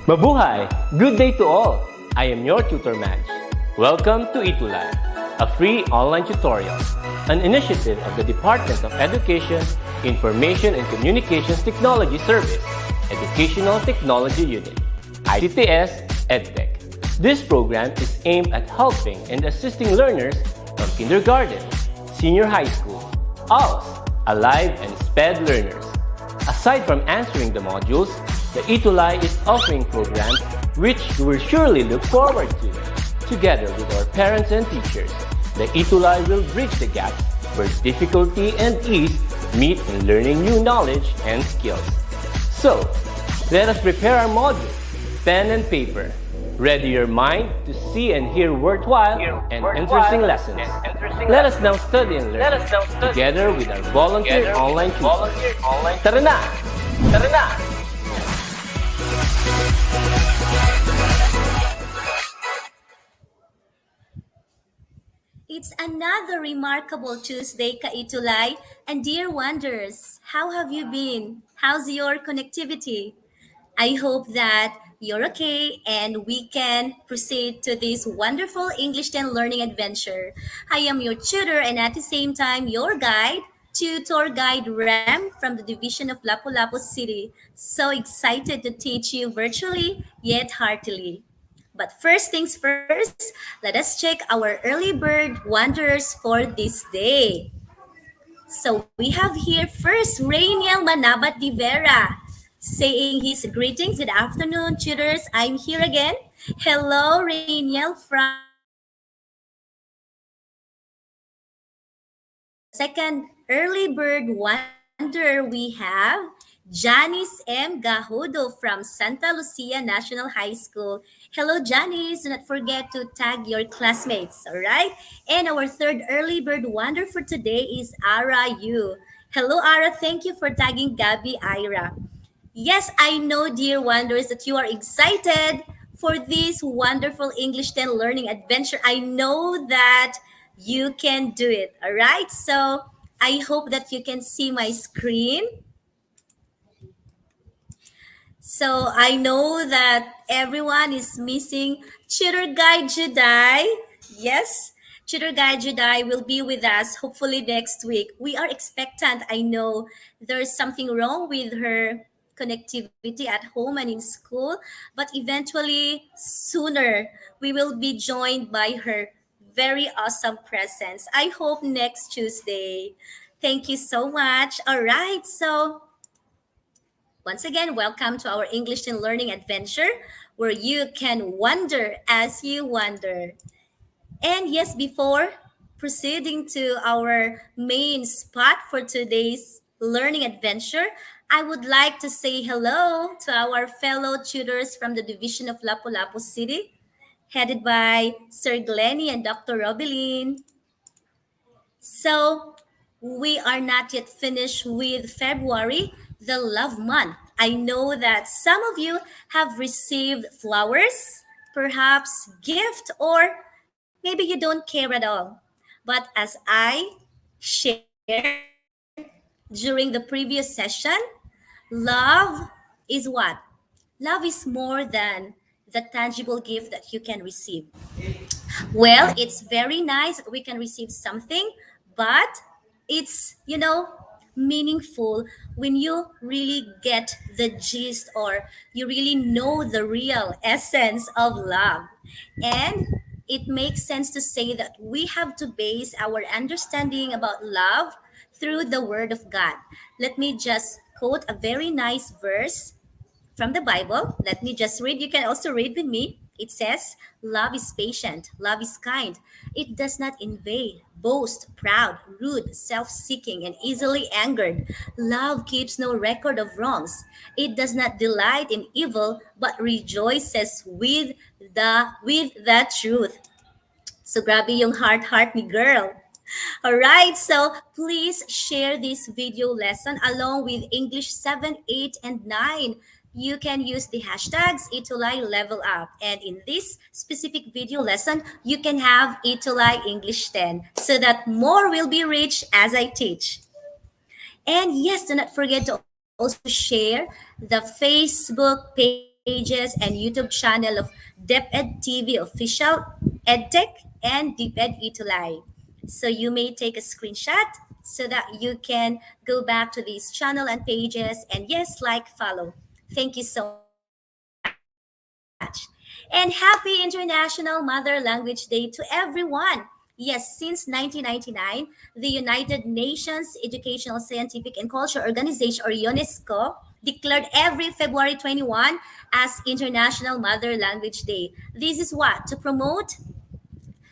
Mabuhay! Good day to all! I am your tutor Madge. Welcome to ETUlay, a free online tutorial, an initiative of the Department of Education, Information and Communications Technology Service, Educational Technology Unit, ICTS EdTech. This program is aimed at helping and assisting learners from kindergarten, senior high school, ALS, Alive and SPED learners. Aside from answering the modules, the ETUlay is offering programs which you will surely look forward to. Together with our parents and teachers, the ETUlay will bridge the gap where difficulty and ease meet in learning new knowledge and skills. So, let us prepare our modules, pen and paper. Ready your mind to see and hear worthwhile and interesting lessons. Let us now study and learn together with our volunteer online tutor. Tara na! Tara na! It's another remarkable Tuesday, ETUlay, and dear wonders, how have you been? How's your connectivity? I hope that you're okay and we can proceed to this wonderful English 10 learning adventure. I am your tutor and at the same time your guide, tutor guide Ram from the division of Lapu-Lapu City. So excited to teach you virtually yet heartily. But first things first, let us check our early bird wonders for this day. So we have here first Rainiel Manabat de Vera saying his greetings. Good afternoon, tutors. I'm here again. Hello, Rainiel from second early bird wonder we have Janice M. Gahudo from Santa Lucia National High School. Hello, Janice. Do not forget to tag your classmates, all right? And our third early bird wonder for today is Ara Yu. Hello, Ara. Thank you for tagging Gabby Ira. Yes, I know, dear wonders, that you are excited for this wonderful English 10 learning adventure. I know that you can do it, all right? So I hope that you can see my screen. So I know that everyone is missing Tutor Guide Jedi. Yes, Tutor Guide Jedi will be with us hopefully next week. We are expectant. I know there's something wrong with her connectivity at home and in school, but eventually sooner we will be joined by her very awesome presence. I hope next Tuesday. Thank you so much. All right, so once again, welcome to our English and Learning adventure where you can wonder as you wonder. And yes, before proceeding to our main spot for today's learning adventure, I would like to say hello to our fellow tutors from the division of Lapu-Lapu City, headed by Sir Glennie and Dr. Robeline. So, we are not yet finished with February, the love month. I know that some of you have received flowers, perhaps gift, or maybe you don't care at all. But as I shared during the previous session, love is what? Love is more than the tangible gift that you can receive. Well, it's very nice that we can receive something, but it's, meaningful when you really get the gist or you really know the real essence of love. And it makes sense to say that we have to base our understanding about love through the Word of God. Let me just quote a very nice verse from the Bible. Let me just read. You can also read with me. It says, love is patient, love is kind. It does not invade, boast, proud, rude, self seeking, and easily angered. Love keeps no record of wrongs. It does not delight in evil, but rejoices with the truth. So grabe yung heart ni girl. All right, so please share this video lesson along with English 7, 8, and 9. You can use the hashtags ETUlay Level Up. And in this specific video lesson, you can have ETUlay English 10 so that more will be reached as I teach. And yes, do not forget to also share the Facebook page pages and YouTube channel of DepEd TV Official, EdTech, and DepEd ETUlay. So you may take a screenshot so that you can go back to these channel and pages and yes, like, follow. Thank you so much. And happy International Mother Language Day to everyone. Yes, since 1999, the United Nations Educational, Scientific, and Culture Organization, or UNESCO, declared every February 21 as International Mother Language Day. This is what? To promote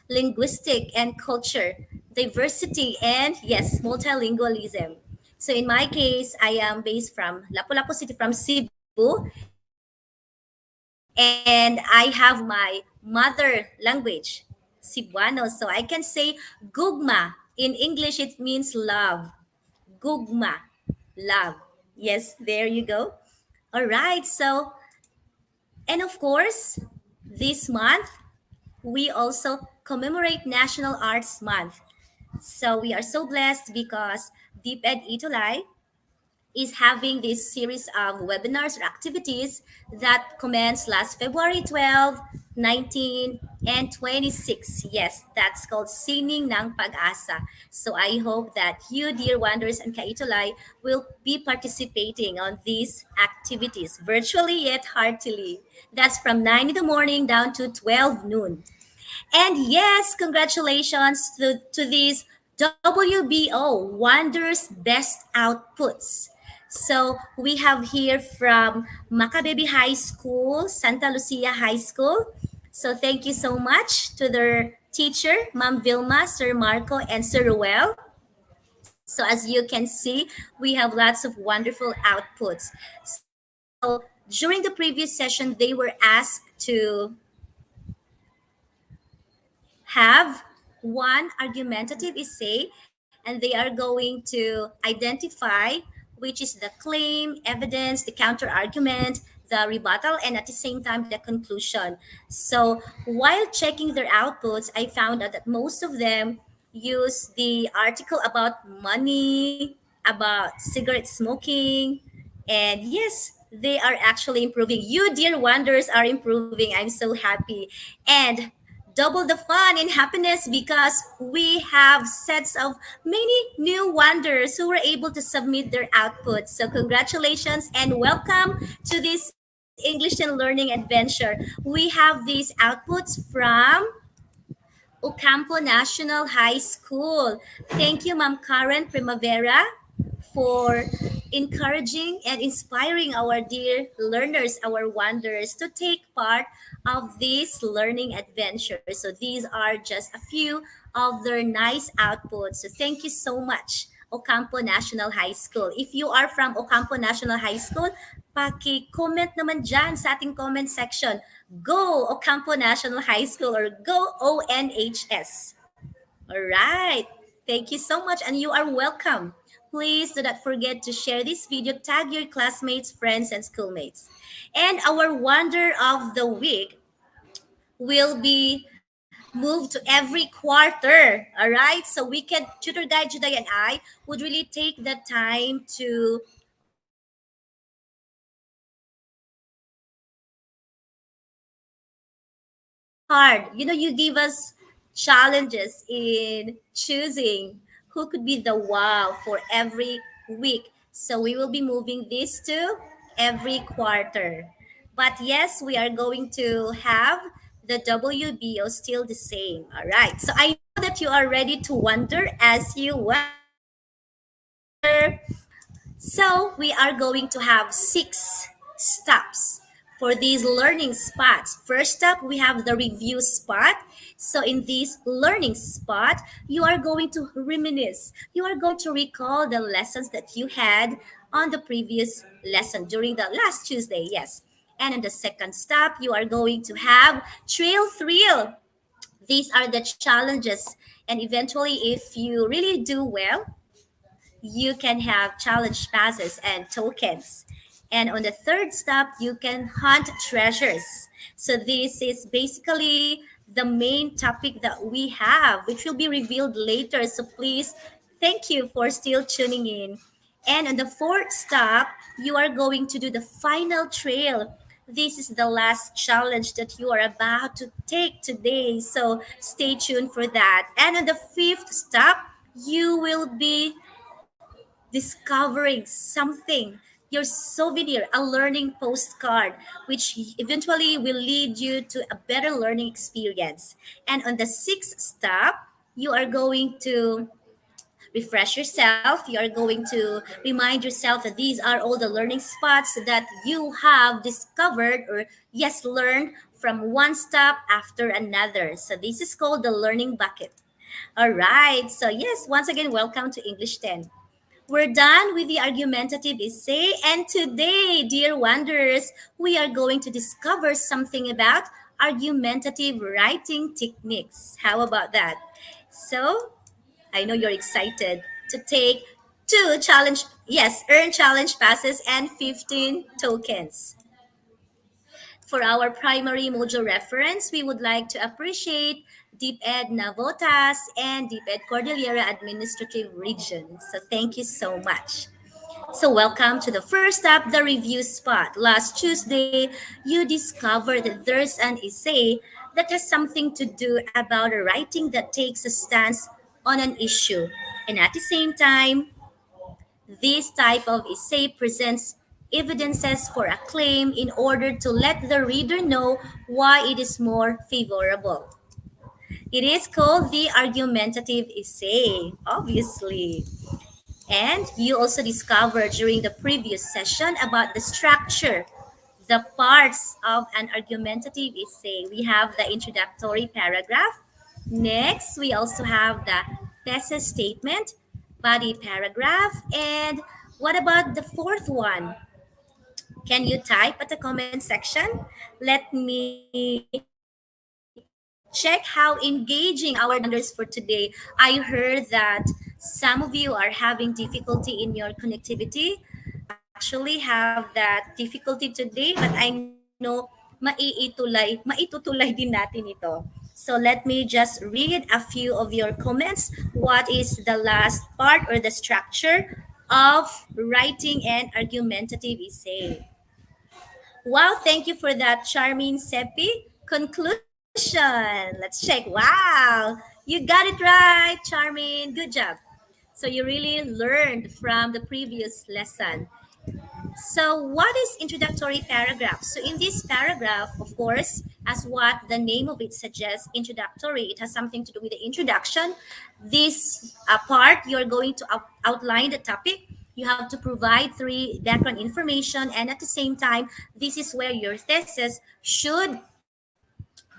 linguistic and culture, diversity, and yes, multilingualism. So in my case, I am based from Lapu-Lapu City, from Cebu, and I have my mother language, Cebuano. So I can say gugma. In English, it means love. Gugma, love. Yes, there you go. All right. So, and of course, this month we also commemorate National Arts Month. So we are so blessed because DepEd ETUlay is having this series of webinars or activities that commenced last February 12, 19, and 26. Yes, that's called Sining ng Pag-asa. So I hope that you, dear Wanderers and Kaitulay, will be participating on these activities virtually yet heartily. That's from 9 in the morning down to 12 noon. And yes, congratulations to these WBO Wonders Best Outputs. So we have here from Macabebe High School, Santa Lucia High School. So thank you so much to their teacher, Ma'am Vilma, Sir Marco, and Sir Ruel. So as you can see, we have lots of wonderful outputs. So during the previous session, they were asked to have one argumentative essay, and they are going to identify which is the claim, evidence, the counter argument, the rebuttal, and at the same time the conclusion. So while checking their outputs, I found out that most of them use the article about money, about cigarette smoking, and yes, they are actually improving. You, dear wonders, are improving. I'm so happy. And double the fun and happiness because we have sets of many new wonders who were able to submit their outputs. So congratulations and welcome to this English and Learning adventure. We have these outputs from Ocampo National High School. Thank you, Ma'am Karen Primavera, for encouraging and inspiring our dear learners, our wonders, to take part of this learning adventure. So these are just a few of their nice outputs. So thank you so much, Ocampo National High School. If you are from Ocampo National High School, paki-comment naman dyan sa ating comment section. Go Ocampo National High School or go ONHS. All right. Thank you so much, and you are welcome. Please do not forget to share this video, tag your classmates, friends, and schoolmates. And our wonder of the week will be moved to every quarter. All right. So we can, Tutor Guide Juday and I would really take the time to it's hard. You give us challenges in choosing who could be the wow for every week. So we will be moving this to every quarter. But yes, we are going to have the WBO still the same. All right. So I know that you are ready to wonder as you wonder. So we are going to have 6 stops for these learning spots. First up, we have the review spot. So in this learning spot, you are going to reminisce. You are going to recall the lessons that you had on the previous lesson during the last Tuesday. Yes. And in the second stop, you are going to have trail thrill. These are the challenges. And eventually, if you really do well, you can have challenge passes and tokens. And on the third stop, you can hunt treasures. So this is basically the main topic that we have, which will be revealed later. So please, thank you for still tuning in. And on the fourth stop, you are going to do the final trail. This is the last challenge that you are about to take today. So stay tuned for that. And on the fifth step, you will be discovering something, your souvenir, a learning postcard, which eventually will lead you to a better learning experience. And on the sixth step, you are going to refresh yourself. You are going to remind yourself that these are all the learning spots that you have discovered or, yes, learned from one step after another. So this is called the learning bucket. All right. So, yes, once again, welcome to English 10. We're done with the argumentative essay, and today, dear wanderers, we are going to discover something about argumentative writing techniques. How about that? So, I know you're excited to take two challenge, yes, earn challenge passes and 15 tokens. For our primary module reference, we would like to appreciate DepEd Navotas and DepEd Cordillera Administrative Region. So thank you so much. So welcome to the first step, the review spot. Last Tuesday, you discovered that there's an essay that has something to do about a writing that takes a stance on an issue. And at the same time, this type of essay presents evidences for a claim in order to let the reader know why it is more favorable. It is called the argumentative essay, obviously. And you also discovered during the previous session about the structure, the parts of an argumentative essay. We have the introductory paragraph. Next, we also have the thesis statement, body paragraph, and what about the fourth one? Can you type at the comment section? Let me check how engaging our wanderers for today. I heard that some of you are having difficulty in your connectivity. I actually have that difficulty today, but I know maitutulay din natin ito. So let me just read a few of your comments. What is the last part or the structure of writing an argumentative essay? Wow, thank you for that, Charmin Seppi. Conclusion. Let's check. Wow, you got it right, Charmin. Good job. So you really learned from the previous lesson. So, what is introductory paragraph? So, in this paragraph, of course, as what the name of it suggests, introductory, it has something to do with the introduction. This part, you're going to outline the topic. You have to provide three background information, and at the same time, this is where your thesis should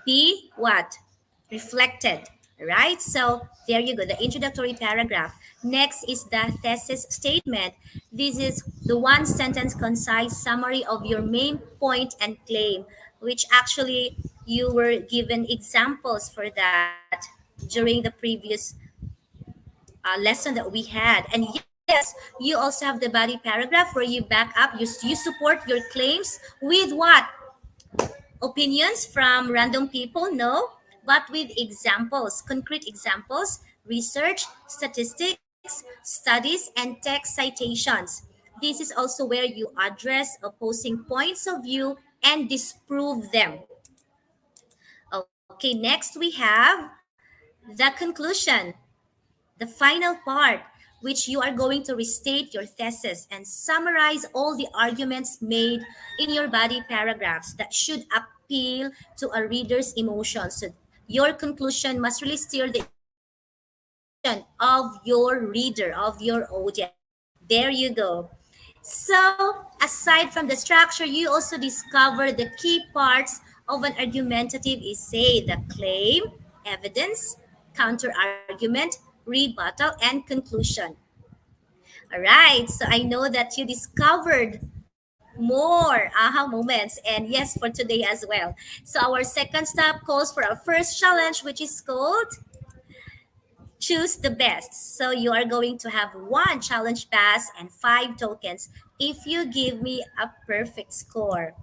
be what? Reflected, right? So there you go, the introductory paragraph. Next is the thesis statement. This is the one sentence concise summary of your main point and claim, which actually you were given examples for that during the previous lesson that we had. And yes, you also have the body paragraph where you back up, you support your claims with what? Opinions from random people? No, but with examples, concrete examples, research, statistics, studies, and text citations. This is also where you address opposing points of view and disprove them. Okay, next we have the conclusion, the final part, which you are going to restate your thesis and summarize all the arguments made in your body paragraphs that should appeal to a reader's emotions. So your conclusion must really steer the imagination of your reader, of your audience. There you go. So, aside from the structure, you also discover the key parts of an argumentative essay: the claim, evidence, counter argument, rebuttal, and conclusion. All right, so I know that you discovered more aha moments, and yes, for today as well. So, our second step calls for our first challenge, which is called choose the best. So you are going to have one challenge pass and 5 tokens if you give me a perfect score.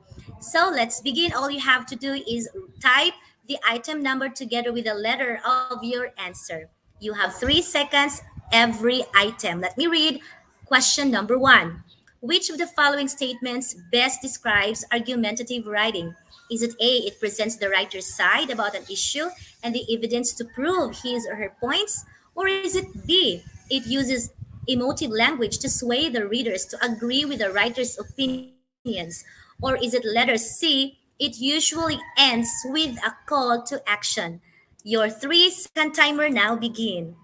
So let's begin. All you have to do is type the item number together with the letter of your answer. You have 3 seconds every item. Let me read question number 1. Which of the following statements best describes argumentative writing? Is it A, it presents the writer's side about an issue and the evidence to prove his or her points? Or is it B, it uses emotive language to sway the readers to agree with the writer's opinions? Or is it letter C, it usually ends with a call to action? Your 3 second timer now begin.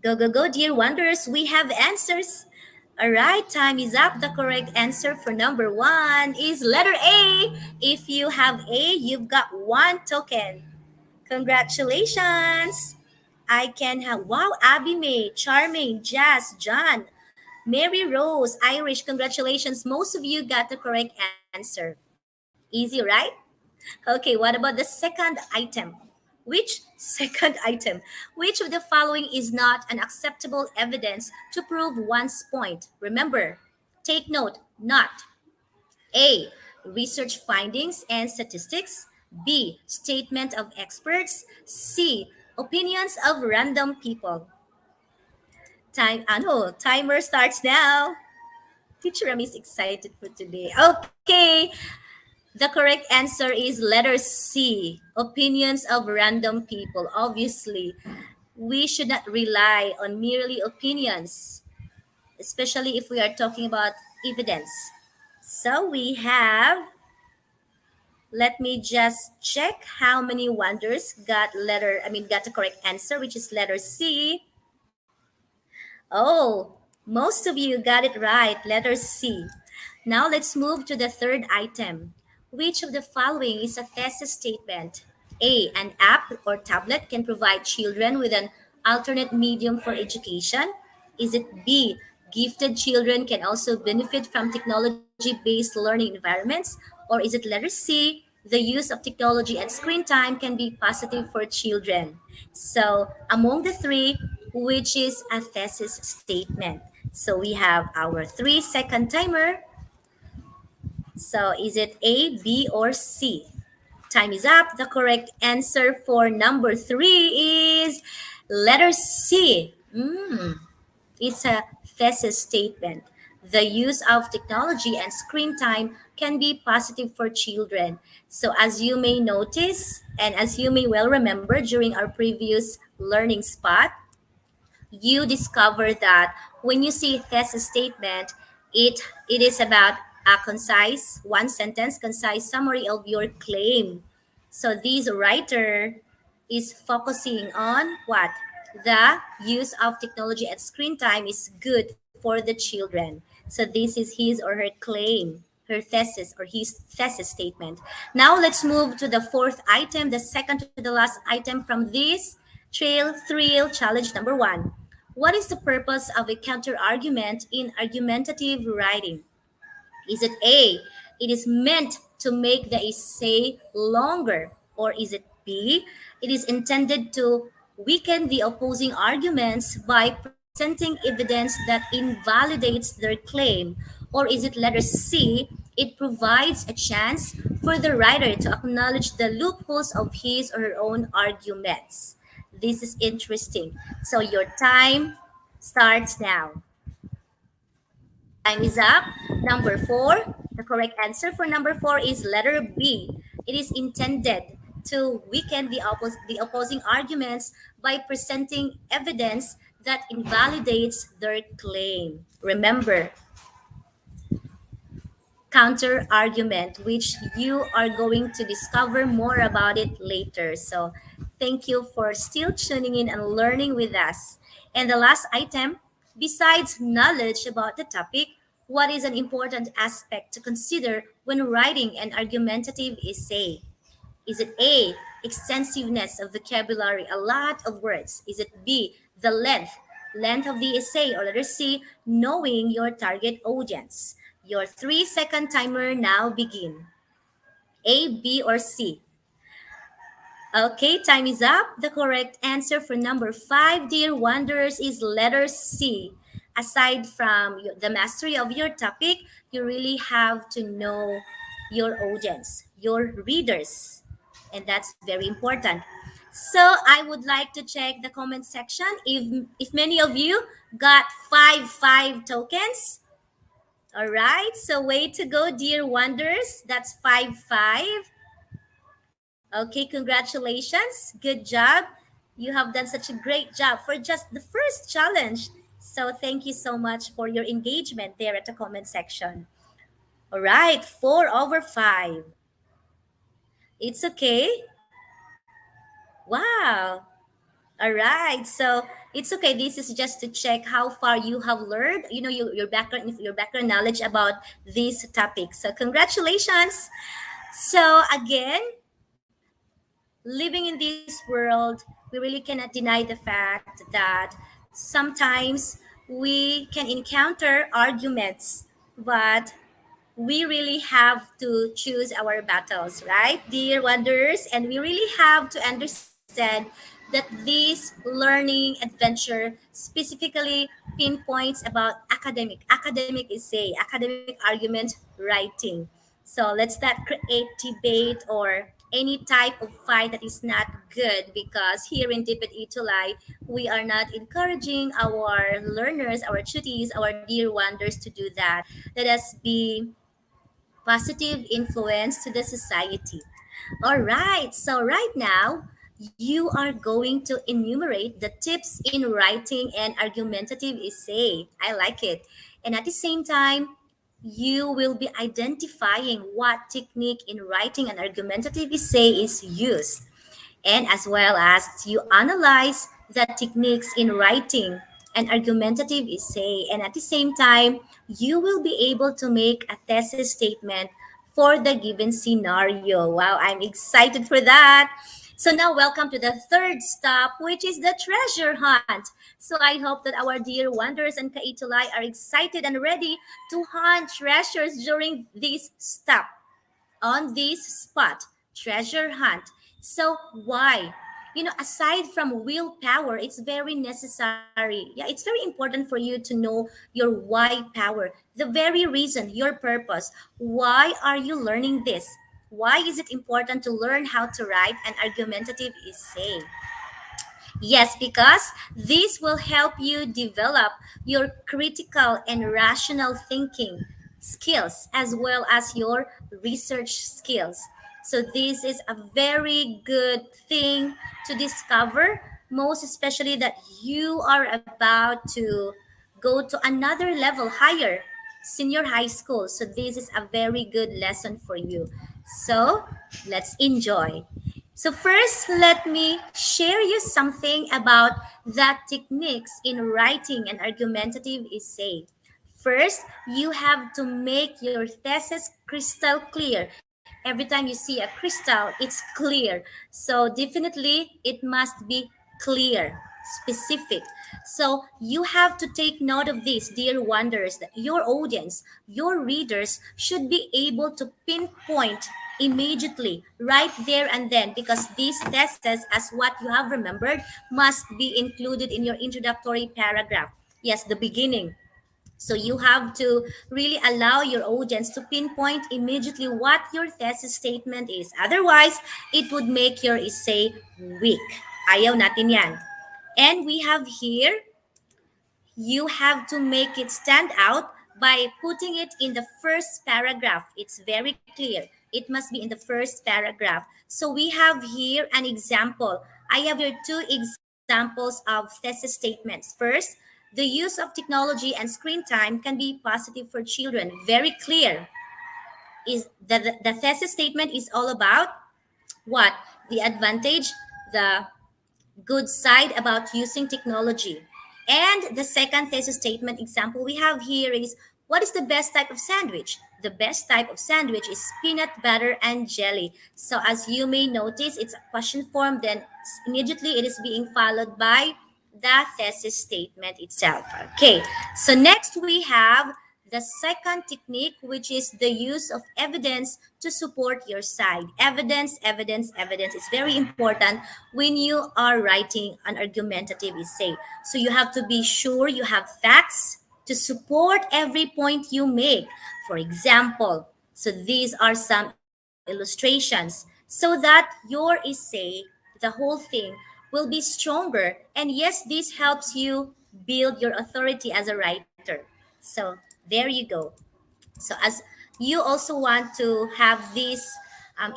Go, go, go, dear wonders. We have answers. All right, time is up. The correct answer for number one is letter A. If you have A, you've got one token. Congratulations. I can have, wow, Abby May, Charming, Jazz, John, Mary Rose, Irish. Congratulations. Most of you got the correct answer. Easy, right? Okay, what about the second item? Which second item? Which of the following is not an acceptable evidence to prove one's point? Remember, take note, not A, research findings and statistics, B, statement of experts, C, opinions of random people. Timer starts now. Teacher Rami is excited for today. Okay, the correct answer is letter C, opinions of random people. Obviously, we should not rely on merely opinions, especially if we are talking about evidence. So we have, let me just check how many wonders got the correct answer, which is letter C. Oh, most of you got it right, letter C. Now let's move to the third item. Which of the following is a thesis statement? A, an app or tablet can provide children with an alternate medium for education. Is it B, gifted children can also benefit from technology based learning environments? Or is it letter C, the use of technology and screen time can be positive for children? So, among the three, which is a thesis statement? So, we have our 3 second timer. So, is it A, B, or C? Time is up. The correct answer for number three is letter C. It's a thesis statement. The use of technology and screen time can be positive for children. So, as you may notice, and as you may well remember during our previous learning spot, you discover that when you see thesis statement, it is about a concise, one sentence, concise summary of your claim. So this writer is focusing on what? The use of technology at screen time is good for the children. So this is his or her claim, her thesis or his thesis statement. Now let's move to the fourth item, the second to the last item from this thrill challenge number one. What is the purpose of a counter argument in argumentative writing? Is it A, it is meant to make the essay longer? Or is it B, it is intended to weaken the opposing arguments by presenting evidence that invalidates their claim? Or is it letter C, it provides a chance for the writer to acknowledge the loopholes of his or her own arguments? This is interesting. So your time starts now. Time is up. Number four. The correct answer for number four is letter B. It is intended to weaken the opposing arguments by presenting evidence that invalidates their claim. Remember, counter argument, which you are going to discover more about it later. So, thank you for still tuning in and learning with us. And the last item, besides knowledge about the topic, what is an important aspect to consider when writing an argumentative essay? Is it A, extensiveness of vocabulary, a lot of words? Is it B, the length of the essay? Or letter C, knowing your target audience? Your 3 second timer now begin. A, B, or C? Okay, time is up. The correct answer for number five, dear wanderers, is letter C. Aside from the mastery of your topic, you really have to know your audience, your readers. And that's very important. So I would like to check the comment section if many of you got five tokens. All right. So way to go, dear wonders. That's 5-5. Okay, congratulations. Good job. You have done such a great job for just the first challenge. So thank you so much for your engagement there at the comment section. All right, 4/5. It's okay. Wow. All right. So it's okay. This is just to check how far you have learned, your background knowledge about this topic. So congratulations. So again, living in this world, we really cannot deny the fact that sometimes we can encounter arguments, but we really have to choose our battles, right, dear wonders? And we really have to understand that this learning adventure specifically pinpoints about academic argument writing. So let's not create debate or any type of fight that is not good, because here in DepEd ETUlay, we are not encouraging our learners, our tutees, our dear wonders to do that. Let us be positive influence to the society. All right, so right now, you are going to enumerate the tips in writing and argumentative essay. I like it. And at the same time, you will be identifying what technique in writing an argumentative essay is used, and as well as you analyze the techniques in writing an argumentative essay, and at the same time you will be able to make a thesis statement for the given scenario. Wow, I'm excited for that. So now welcome to the third stop, which is the treasure hunt. So I hope that our dear wonders and kaitulay are excited and ready to hunt treasures during this stop, on this spot, treasure hunt. So why? Aside from willpower, it's very necessary. Yeah, it's very important for you to know your why power, the very reason, your purpose. Why are you learning this? Why is it important to learn how to write an argumentative essay? Yes, because this will help you develop your critical and rational thinking skills as well as your research skills. So, this is a very good thing to discover, most especially that you are about to go to another level higher, senior high school. So, this is a very good lesson for you. So, let's enjoy. So first, let me share you something about the techniques in writing an argumentative essay. First, you have to make your thesis crystal clear. Every time you see a crystal, it's clear. So definitely it must be clear, specific. So you have to take note of this, dear wonders, that your audience, your readers should be able to pinpoint immediately, right there and then, because these theses, as what you have remembered, must be included in your introductory paragraph. Yes, the beginning. So you have to really allow your audience to pinpoint immediately what your thesis statement is. Otherwise, it would make your essay weak. Ayaw natin yan. And we have here, you have to make it stand out by putting it in the first paragraph. It's very clear. It must be in the first paragraph. So we have here an example. I have here two examples of thesis statements. First, the use of technology and screen time can be positive for children. Very clear. Is the thesis statement is all about what? The advantage, the good side about using technology. And the second thesis statement example we have here is, what is the best type of sandwich? The best type of sandwich is peanut butter and jelly. So as you may notice, it's a question form, then immediately it is being followed by the thesis statement itself. Okay, so next we have the second technique, which is the use of evidence to support your side. Evidence, evidence, evidence. It's very important when you are writing an argumentative essay. So you have to be sure you have facts to support every point you make. For example, so these are some illustrations so that your essay, the whole thing, will be stronger. And yes, this helps you build your authority as a writer. So there you go. So as you also want to have this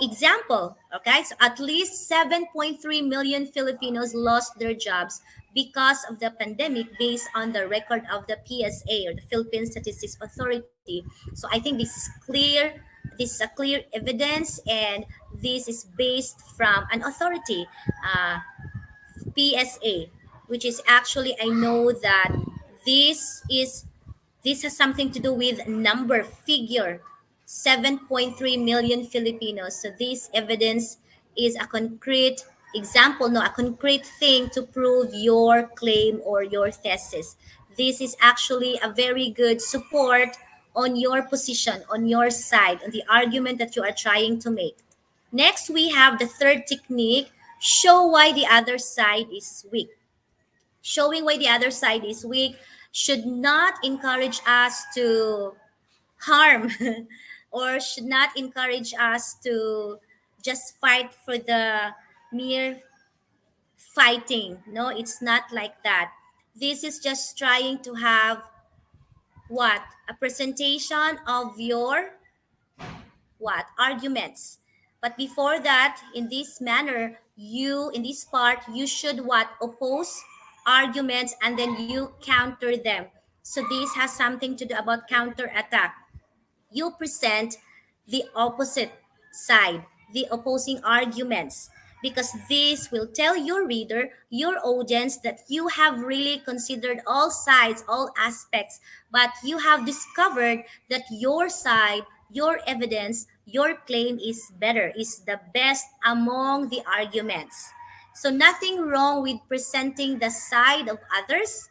example, okay? So at least 7.3 million Filipinos lost their jobs because of the pandemic based on the record of the PSA, or the Philippine Statistics Authority. So I think this is clear. This is a clear evidence, and this is based from an authority, PSA, which is actually, I know that this is this has something to do with number, figure, 7.3 million Filipinos. So this evidence is a concrete example, no, a concrete thing to prove your claim or your thesis. This is actually a very good support on your position, on your side, on the argument that you are trying to make. Next, we have the third technique: show why the other side is weak. Showing why the other side is weak should not encourage us to harm or should not encourage us to just fight for the mere fighting. No, it's not like that. This is just trying to have what? A presentation of your what? Arguments. But before that, in this manner, you, in this part, you should what? Oppose arguments and then you counter them. So this has something to do about counter attack. You present the opposite side, the opposing arguments, because this will tell your reader, your audience, that you have really considered all sides, all aspects, but you have discovered that your side, your evidence, your claim is better, is the best among the arguments. So, nothing wrong with presenting the side of others,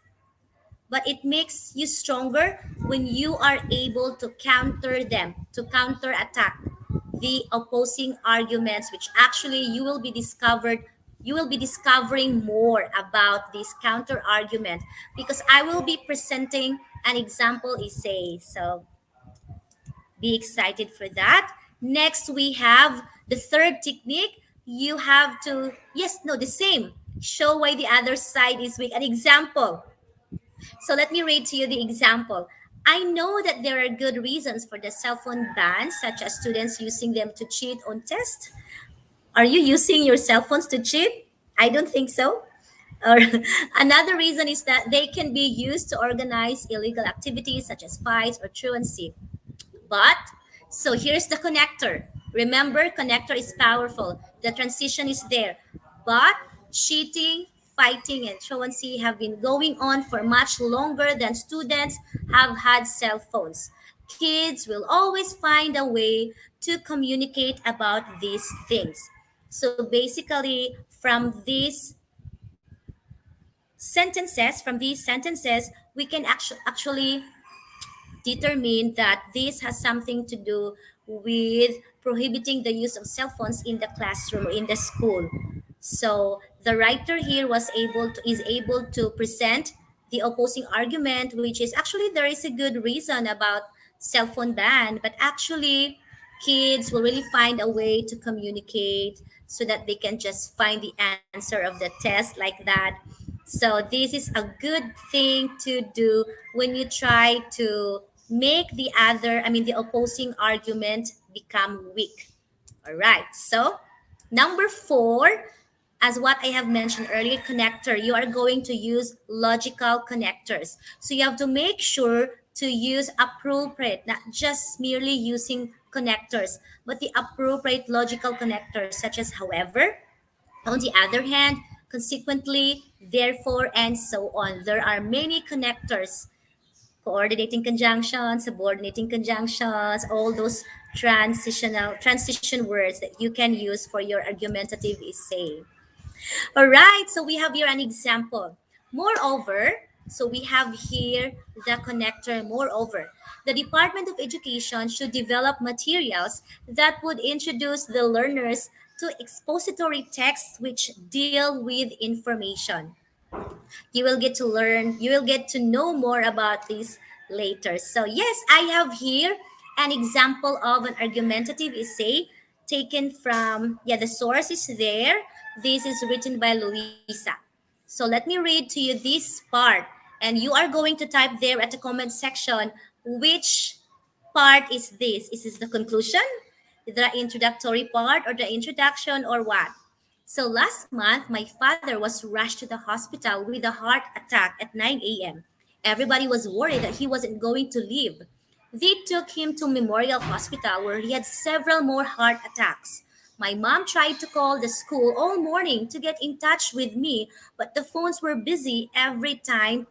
but it makes you stronger when you are able to counter them, to counter attack the opposing arguments, which actually you will be discovering more about this counter argument, because I will be presenting an example essay. So be excited for that. Next, we have the third technique. You have to, yes, no, the same. Show why the other side is weak. An example. So let me read to you the example. I know that there are good reasons for the cell phone ban, such as students using them to cheat on tests. Are you using your cell phones to cheat? I don't think so. Or another reason is that they can be used to organize illegal activities such as fights or truancy. But, so here's the connector. Remember, connector is powerful. The transition is there. But cheating, fighting, and truancy have been going on for much longer than students have had cell phones. Kids will always find a way to communicate about these things. So basically, from these sentences, we can actually determined that this has something to do with prohibiting the use of cell phones in the classroom or in the school. So the writer here is able to present the opposing argument, which is actually there is a good reason about cell phone ban, but actually kids will really find a way to communicate so that they can just find the answer of the test like that. So this is a good thing to do when you try to make the opposing argument become weak. All right. So number four, as what I have mentioned earlier, connector. You are going to use logical connectors. So you have to make sure to use appropriate, not just merely using connectors, but the appropriate logical connectors, such as however, on the other hand, consequently, therefore, and so on. There are many connectors: coordinating conjunctions, subordinating conjunctions, all those transition words that you can use for your argumentative essay. All right, so we have here an example. Moreover, so we have here the connector. Moreover, the Department of Education should develop materials that would introduce the learners to expository texts which deal with information. You will get to know more about this later. So yes, I have here an example of an argumentative essay taken from, yeah, the source is there. This is written by Luisa. So let me read to you this part, and you are going to type there at the comment section which part is this? Is this the conclusion, the introductory part, or the introduction, or what? So last month, my father was rushed to the hospital with a heart attack at 9 a.m. Everybody was worried that he wasn't going to live. They took him to Memorial Hospital where he had several more heart attacks. My mom tried to call the school all morning to get in touch with me, but the phones were busy every time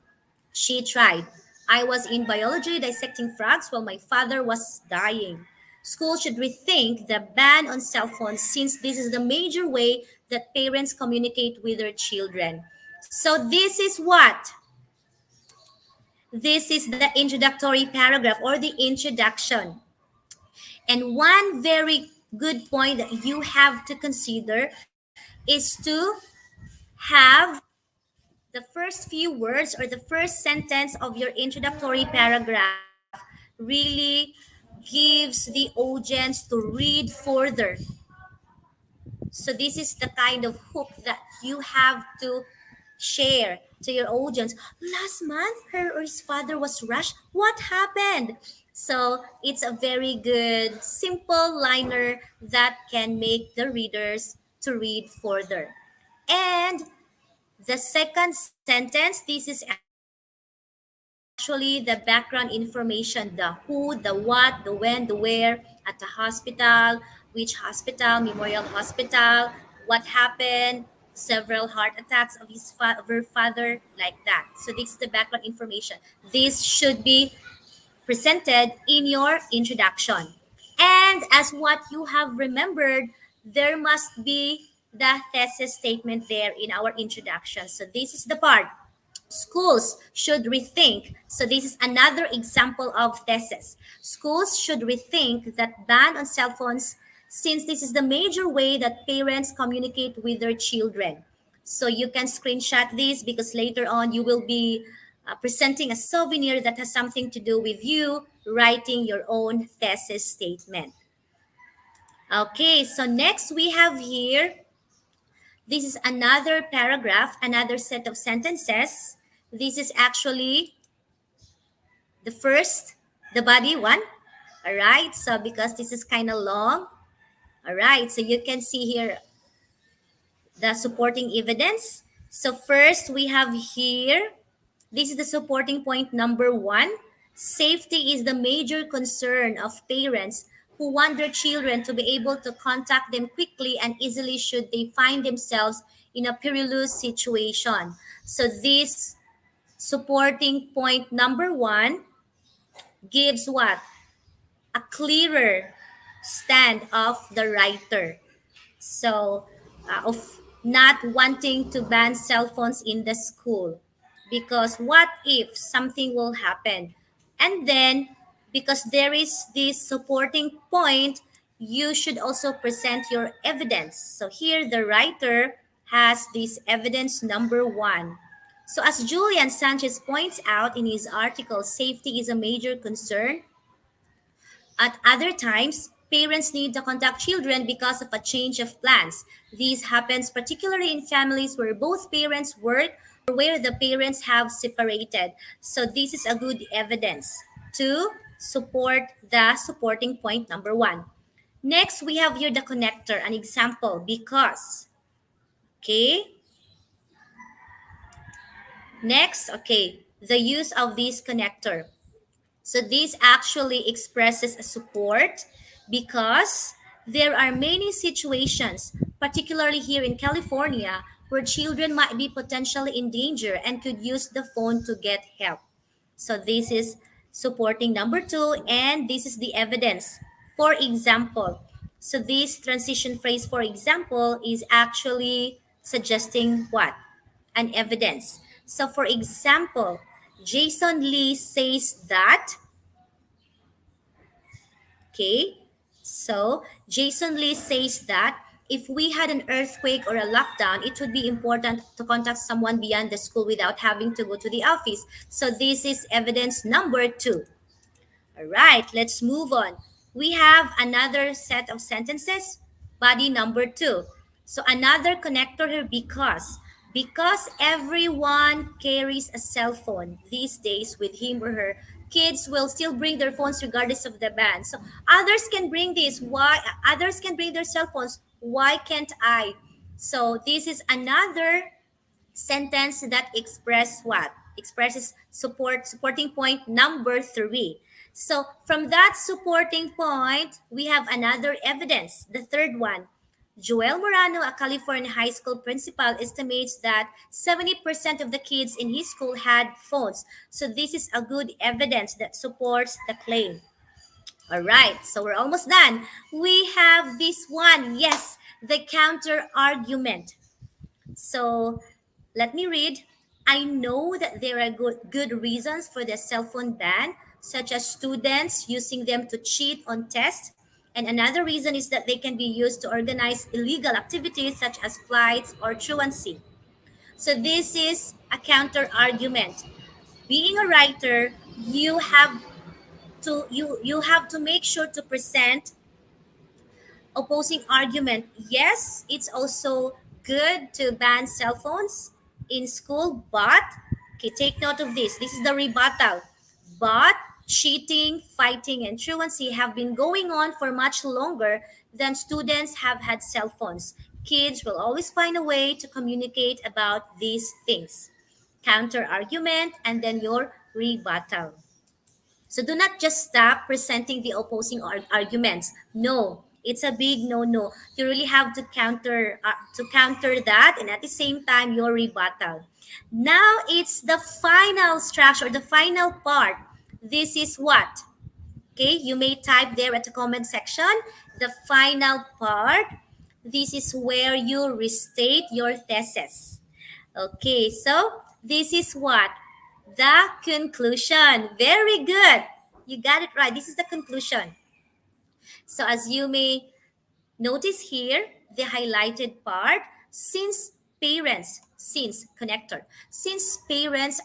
she tried. I was in biology dissecting frogs while my father was dying. Schools should rethink the ban on cell phones since this is the major way that parents communicate with their children. So, this is what? This is the introductory paragraph or the introduction. And one very good point that you have to consider is to have the first few words or the first sentence of your introductory paragraph really gives the audience to read further. So this is the kind of hook that you have to share to your audience. Last month, her or his father was rushed. What happened? So it's a very good, simple liner that can make the readers to read further. And the second sentence, this is actually the background information, the who, the what, the when, the where, at the hospital, which hospital, Memorial Hospital, what happened, several heart attacks of of her father, like that. So this is the background information. This should be presented in your introduction. And as what you have remembered, there must be the thesis statement there in our introduction. So this is the part. Schools should rethink. So this is another example of thesis. Schools should rethink that ban on cell phones since this is the major way that parents communicate with their children. So you can screenshot this because later on you will be presenting a souvenir that has something to do with you writing your own thesis statement. Okay, so next we have here, this is another paragraph, another set of sentences. This is actually the first, the body one. All right, so because this is kind of long, all right, so you can see here the supporting evidence. So first we have here, this is the supporting point number one. Safety is the major concern of parents who want their children to be able to contact them quickly and easily should they find themselves in a perilous situation. So this supporting point number one gives what? A clearer stand of the writer. So, of not wanting to ban cell phones in the school. Because what if something will happen? And then, because there is this supporting point, you should also present your evidence. So, here the writer has this evidence number one. So, as Julian Sanchez points out in his article, safety is a major concern. At other times, parents need to contact children because of a change of plans. This happens particularly in families where both parents work or where the parents have separated. So this is a good evidence to support the supporting point number one. Next, we have here the connector, an example, because. Okay. Next, okay, the use of this connector. So this actually expresses a support because there are many situations, particularly here in California, where children might be potentially in danger and could use the phone to get help. So this is supporting number two, and this is the evidence. For example, so this transition phrase, for example, is actually suggesting what? An evidence. So for example, Jason Lee says that. Okay, so Jason Lee says that if we had an earthquake or a lockdown, it would be important to contact someone beyond the school without having to go to the office. So this is evidence number two. All right, let's move on. We have another set of sentences, body number two. So another connector here, because everyone carries a cell phone these days with him or her, Kids will still bring their phones regardless of the ban. So others can bring this. Why others can bring their cell phones? Why can't I? So this is another sentence that expresses supporting point number three. So from that supporting point, we have another evidence, the third one. Joel Morano, a California high school principal, estimates that 70% of the kids in his school had phones. So this is a good evidence that supports the claim. All right, so we're almost done. We have this one. Yes, the counter argument. So let me read. I know that there are good reasons for the cell phone ban, such as students using them to cheat on tests. And another reason is that they can be used to organize illegal activities such as flights or truancy. So this is a counter argument. Being a writer, you have to make sure to present opposing argument. Yes, it's also good to ban cell phones in school, but okay, take note of this. This is the rebuttal. But cheating, fighting, and truancy have been going on for much longer than students have had cell phones. Kids will always find a way to communicate about these things. Counter argument and then your rebuttal. So do not just stop presenting the opposing arguments. No, it's a big no. You really have to counter that, and at the same time your rebuttal. Now it's the final structure, the final part. This is what? Okay, you may type there at the comment section. The final part. This is where you restate your thesis. Okay, so this is what? The conclusion. Very good. You got it right. This is the conclusion. So as you may notice here, the highlighted part, since parents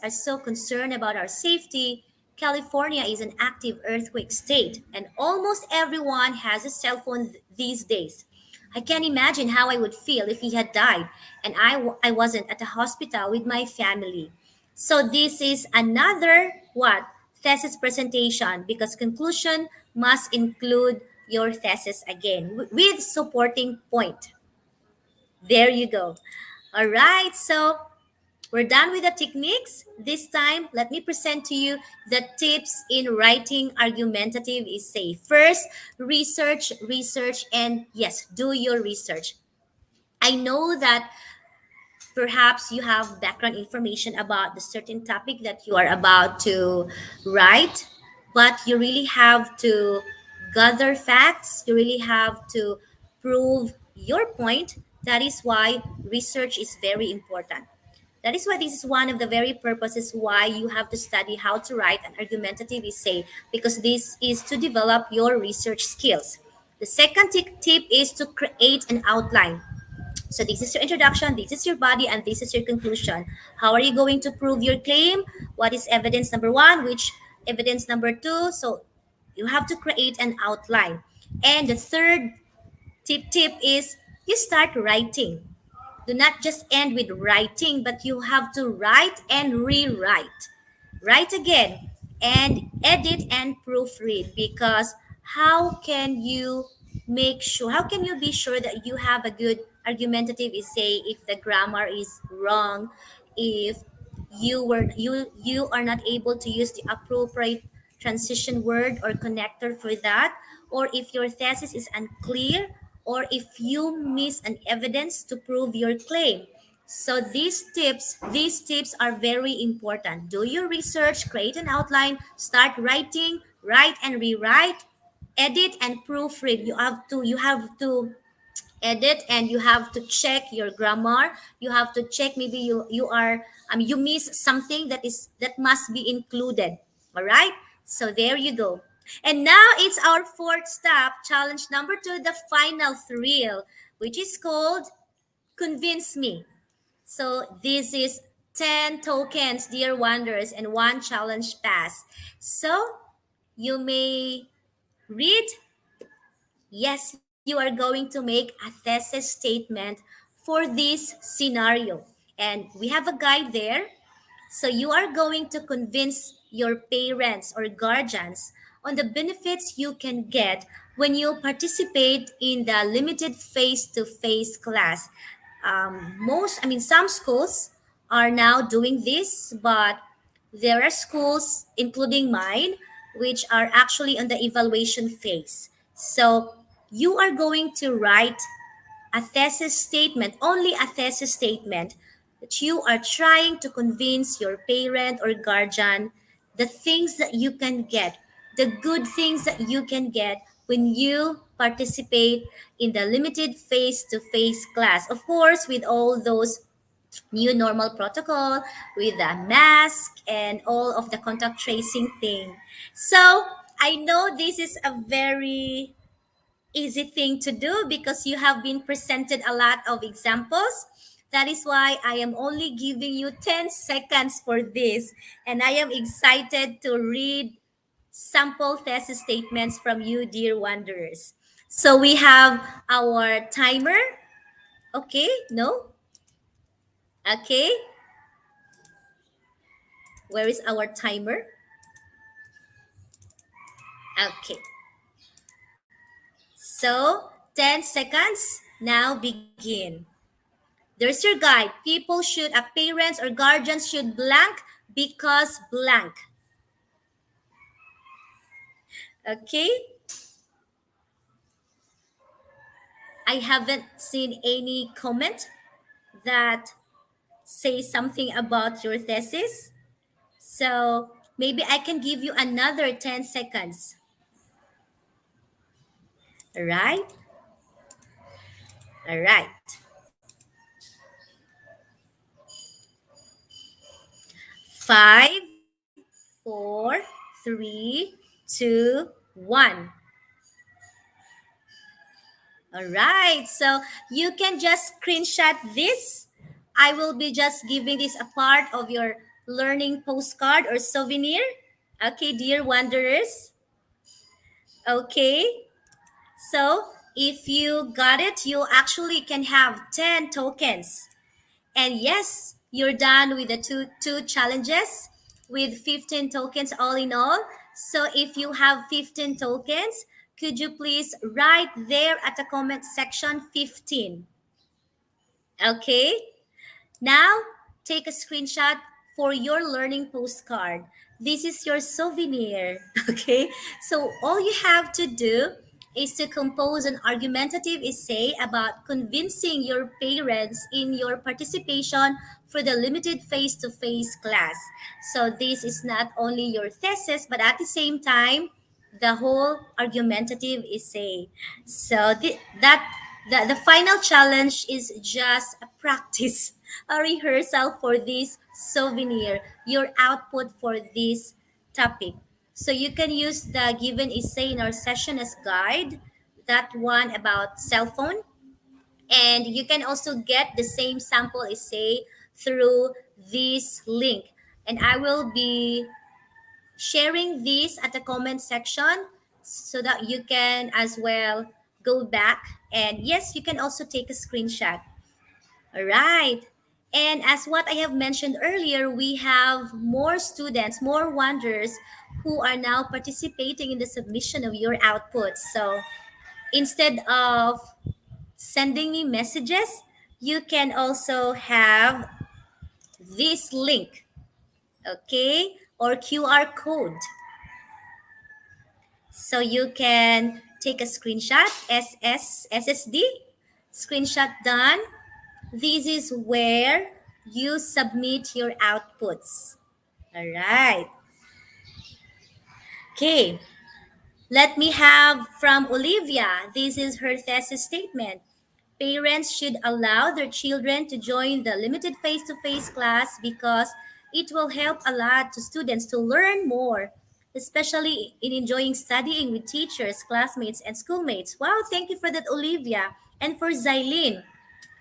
are so concerned about our safety, California is an active earthquake state, and almost everyone has a cell phone these days. I can't imagine how I would feel if he had died and I wasn't at the hospital with my family. So this is another what? Thesis presentation, because conclusion must include your thesis again with supporting point. There you go. All right, so we're done with the techniques. This time, let me present to you the tips in writing argumentative essay. First, research, and yes, do your research. I know that perhaps you have background information about the certain topic that you are about to write, but you really have to gather facts. You really have to prove your point. That is why research is very important. That is why this is one of the very purposes why you have to study how to write an argumentative essay, because this is to develop your research skills. The second tip is to create an outline. So this is your introduction, this is your body, and this is your conclusion. How are you going to prove your claim? What is evidence number one? Which evidence number two? So you have to create an outline. And the third tip is you start writing. Do not just end with writing, but you have to write and rewrite. Write again and edit and proofread, because how can you be sure that you have a good argumentative essay if the grammar is wrong, if you are not able to use the appropriate transition word or connector for that, or if your thesis is unclear, or if you miss an evidence to prove your claim. So these tips are very important. Do your research, create an outline, start writing, write and rewrite, edit and proofread. You have to edit, and you have to check your grammar. You have to check, maybe you miss something that must be included. All right, so there you go. And now it's our fourth step, challenge number two, the final thrill, which is called convince me. So this is 10 tokens, dear wonders, and one challenge pass. So you may read. Yes, you are going to make a thesis statement for this scenario. And we have a guide there. So you are going to convince your parents or guardians on the benefits you can get when you participate in the limited face-to-face class. Some schools are now doing this, but there are schools, including mine, which are actually on the evaluation phase. So you are going to write a thesis statement, only a thesis statement, that you are trying to convince your parent or guardian the things that you can get, the good things that you can get when you participate in the limited face to face class. Of course, with all those new normal protocol, with the mask and all of the contact tracing thing. So I know this is a very easy thing to do because you have been presented a lot of examples. That is why I am only giving you 10 seconds for this. And I am excited to read sample thesis statements from you, dear wanderers. So we have our timer. Okay, no? Okay, where is our timer? Okay, so 10 seconds. Now begin. There's your guide. Parents or guardians should blank because blank. Okay? I haven't seen any comment that says something about your thesis. So maybe I can give you another 10 seconds. All right? All right. Five, four, three, two, one. All right. So you can just screenshot this. I will be just giving this a part of your learning postcard or souvenir. Okay, dear wanderers. Okay. So if you got it, you actually can have 10 tokens. And yes, you're done with the two challenges with 15 tokens all in all. So if you have 15 tokens, could you please write there at the comment section 15? Okay? Now, take a screenshot for your learning postcard. This is your souvenir, okay? So all you have to do is to compose an argumentative essay about convincing your parents in your participation for the limited face-to-face class. So this is not only your thesis, but at the same time, the whole argumentative essay. So the final challenge is just a practice, a rehearsal for this souvenir, your output for this topic. So you can use the given essay in our session as guide, that one about cell phone, and you can also get the same sample essay through this link. And I will be sharing this at the comment section so that you can as well go back, and yes, you can also take a screenshot. All right. And as what I have mentioned earlier, we have more students, more wanderers who are now participating in the submission of your outputs. So instead of sending me messages, you can also have this link, okay, or QR code. So you can take a screenshot, SSD, screenshot done. This is where you submit your outputs. All right. Okay. Let me have from Olivia. This is her thesis statement. Parents should allow their children to join the limited face-to-face class because it will help a lot to students to learn more, especially in enjoying studying with teachers, classmates, and schoolmates. Wow, thank you for that, Olivia. And for Zylene,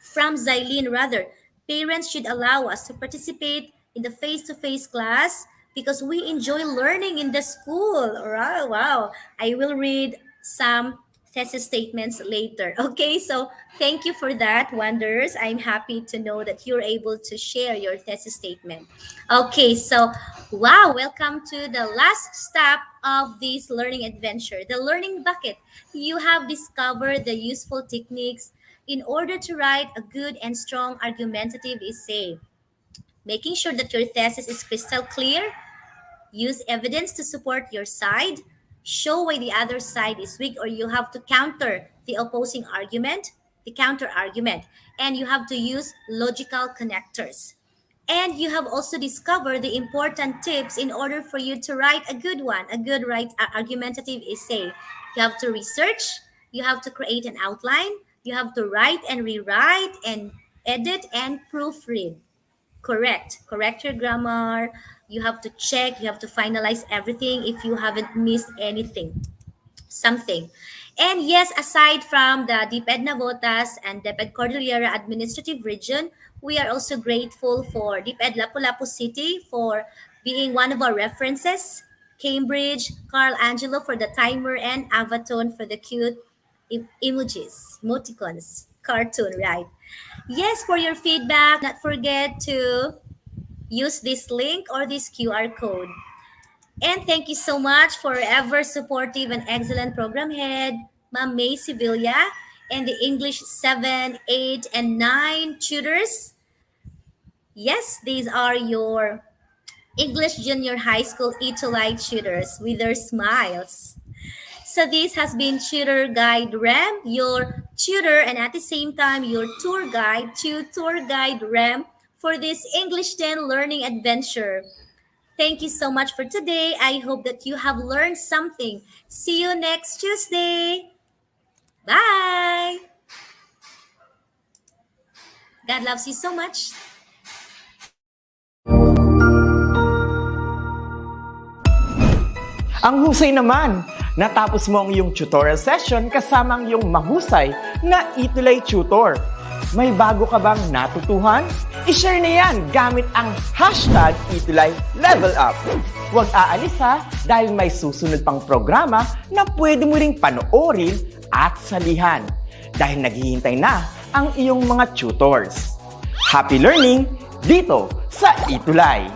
from Zylene rather, parents should allow us to participate in the face-to-face class because we enjoy learning in the school. All right, wow. I will read some thesis statements later. Okay, so thank you for that, Wonders. I'm happy to know that you're able to share your thesis statement. Okay, so wow, welcome to the last step of this learning adventure, the learning bucket. You have discovered the useful techniques in order to write a good and strong argumentative essay, making sure that your thesis is crystal clear. Use evidence to support your side. Show why the other side is weak, or you have to counter the opposing argument, the counter argument. And you have to use logical connectors. And you have also discovered the important tips in order for you to write a good one, a good argumentative essay. You have to research, you have to create an outline, you have to write and rewrite and edit and proofread. Correct your grammar. You have to check, you have to finalize everything if you haven't missed anything, something. And yes, aside from the DepEd Navotas and DepEd Cordillera Administrative Region, we are also grateful for DepEd Lapu-Lapu City for being one of our references, Cambridge, Carl Angelo for the timer, and Avaton for the cute emojis, emoticons, cartoon, right? Yes, for your feedback, not forget to use this link or this QR code. And thank you so much for ever supportive and excellent program head, Ma'am May Sevilla, and the English 7, 8, and 9 tutors. Yes, these are your English Junior High School ETUlay tutors with their smiles. So this has been Tutor Guide Rem, your tutor and at the same time your tour guide, Tutor Guide Rem for this English 10 learning adventure. Thank you so much for today. I hope that you have learned something. See you next Tuesday. Bye. God loves you so much. Ang husay naman! Natapos mo ang iyong tutorial session kasama ang iyong mahusay na ETUlay tutor. May bago ka bang natutuhan? I-share na yan gamit ang hashtag #ETUlayLevelUp. Huwag aalis ha, dahil may susunod pang programa na pwede mo ring panoorin at salihan. Dahil naghihintay na ang iyong mga tutors. Happy learning dito sa ETUlay!